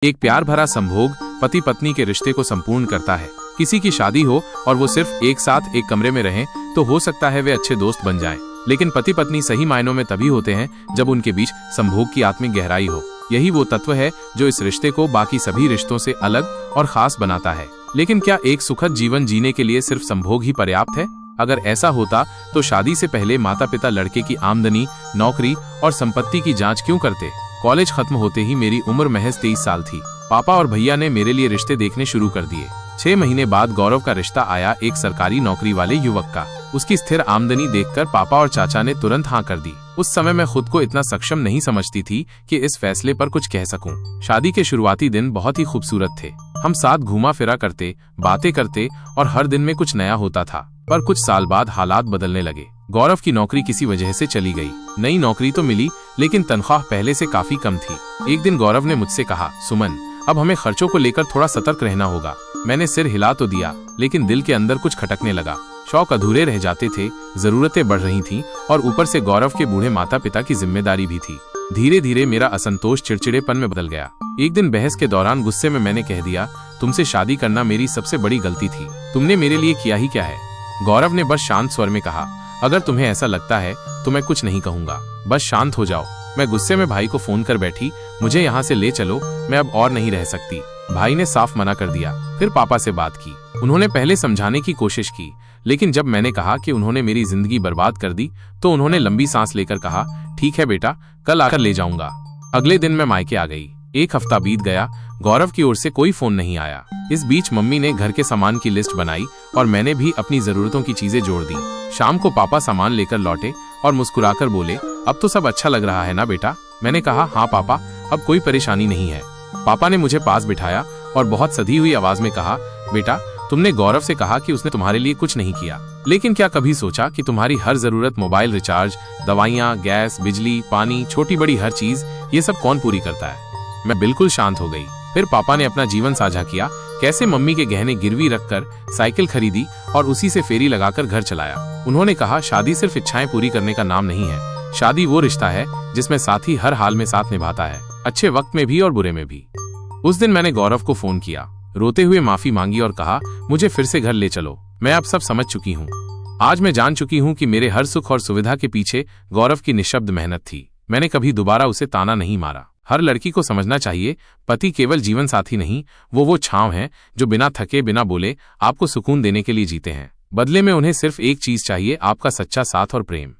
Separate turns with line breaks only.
एक प्यार भरा संभोग पति पत्नी के रिश्ते को संपूर्ण करता है। किसी की शादी हो और वो सिर्फ एक साथ एक कमरे में रहें तो हो सकता है वे अच्छे दोस्त बन जाएं, लेकिन पति पत्नी सही मायनों में तभी होते हैं जब उनके बीच संभोग की आत्मिक गहराई हो। यही वो तत्व है जो इस रिश्ते को बाकी सभी रिश्तों से अलग और खास बनाता है। लेकिन क्या एक सुखद जीवन जीने के लिए सिर्फ संभोग ही पर्याप्त है? अगर ऐसा होता तो शादी से पहले माता पिता लड़के की आमदनी, नौकरी और संपत्ति की जांच क्यों करते? कॉलेज खत्म होते ही मेरी उम्र महज 23 साल थी। पापा और भैया ने मेरे लिए रिश्ते देखने शुरू कर दिए। 6 महीने बाद गौरव का रिश्ता आया, एक सरकारी नौकरी वाले युवक का। उसकी स्थिर आमदनी देखकर पापा और चाचा ने तुरंत हाँ कर दी। उस समय मैं खुद को इतना सक्षम नहीं समझती थी कि इस फैसले पर कुछ कह सकूं। शादी के शुरुआती दिन बहुत ही खूबसूरत थे। हम साथ घूमा फिरा करते, बातें करते और हर दिन में कुछ नया होता था। पर कुछ साल बाद हालात बदलने लगे। गौरव की नौकरी किसी वजह से चली गई। नई नौकरी तो मिली, लेकिन तनख्वाह पहले से काफी कम थी। एक दिन गौरव ने मुझसे कहा, सुमन, अब हमें खर्चों को लेकर थोड़ा सतर्क रहना होगा। मैंने सिर हिला तो दिया, लेकिन दिल के अंदर कुछ खटकने लगा। शौक अधूरे रह जाते थे, जरूरतें बढ़ रही थीं और ऊपर से गौरव के बूढ़े माता पिता की जिम्मेदारी भी थी। धीरे धीरे मेरा असंतोष चिड़चिड़ेपन में बदल गया। एक दिन बहस के दौरान गुस्से में मैंने कह दिया, तुमसे शादी करना मेरी सबसे बड़ी गलती थी। तुमने मेरे लिए किया ही क्या है? गौरव ने बस शांत स्वर में कहा, अगर तुम्हें ऐसा लगता है तो मैं कुछ नहीं कहूंगा, बस शांत हो जाओ। मैं गुस्से में भाई को फोन कर बैठी, मुझे यहाँ से ले चलो, मैं अब और नहीं रह सकती। भाई ने साफ मना कर दिया। फिर पापा से बात की। उन्होंने पहले समझाने की कोशिश की, लेकिन जब मैंने कहा कि उन्होंने मेरी जिंदगी बर्बाद कर दी तो उन्होंने लंबी सांस लेकर कहा, ठीक है बेटा, कल आकर ले जाऊंगा। अगले दिन मैं मायके आ गई। 1 हफ्ता बीत गया, गौरव की ओर से कोई फोन नहीं आया। इस बीच मम्मी ने घर के सामान की लिस्ट बनाई और मैंने भी अपनी जरूरतों की चीजें जोड़ दी। शाम को पापा सामान लेकर लौटे और मुस्कुराकर बोले, अब तो सब अच्छा लग रहा है ना बेटा? मैंने कहा, हाँ पापा, अब कोई परेशानी नहीं है। पापा ने मुझे पास बिठाया और बहुत सधी हुई आवाज में कहा, बेटा, तुमने गौरव से कहा कि उसने तुम्हारे लिए कुछ नहीं किया, लेकिन क्या कभी सोचा कि तुम्हारी हर जरूरत, मोबाइल रिचार्ज, दवाइयाँ, गैस, बिजली, पानी, छोटी बड़ी हर चीज, ये सब कौन पूरी करता है? मैं बिल्कुल शांत हो गई। फिर पापा ने अपना जीवन साझा किया, कैसे मम्मी के गहने गिरवी रखकर साइकिल खरीदी और उसी से फेरी लगाकर घर चलाया। उन्होंने कहा, शादी सिर्फ इच्छाएं पूरी करने का नाम नहीं है। शादी वो रिश्ता है जिसमें साथी हर हाल में साथ निभाता है, अच्छे वक्त में भी और बुरे में भी। उस दिन मैंने गौरव को फोन किया, रोते हुए माफी मांगी और कहा, मुझे फिर से घर ले चलो, मैं अब सब समझ चुकी हूँ। आज मैं जान चुकी हूँ कि मेरे हर सुख और सुविधा के पीछे गौरव की निःशब्द मेहनत थी। मैंने कभी दोबारा उसे ताना नहीं मारा। हर लड़की को समझना चाहिए, पति केवल जीवन साथी नहीं, वो छांव है जो बिना थके, बिना बोले आपको सुकून देने के लिए जीते हैं। बदले में उन्हें सिर्फ एक चीज चाहिए, आपका सच्चा साथ और प्रेम।